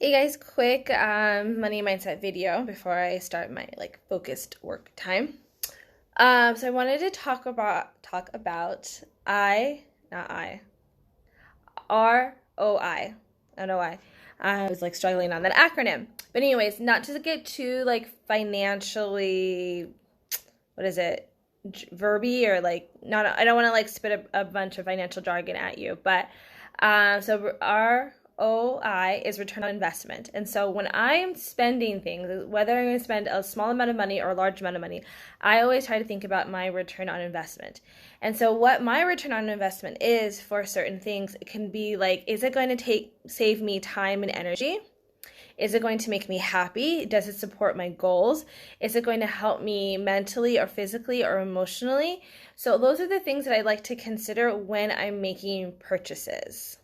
Hey guys, quick money mindset video before I start my focused work time. So I wanted to talk about not I, ROI. I don't know why. I was struggling on that acronym. But anyways, not to get too financially, what is it, verby or not. I don't want to spit a bunch of financial jargon at you, but so ROI is return on investment. And so when I am spending things, whether I'm going to spend a small amount of money or a large amount of money, I always try to think about my return on investment. And so what my return on investment is for certain things, it can be is it going to save me time and energy? Is it going to make me happy? Does it support my goals? Is it going to help me mentally or physically or emotionally? So those are the things that I like to consider when I'm making purchases.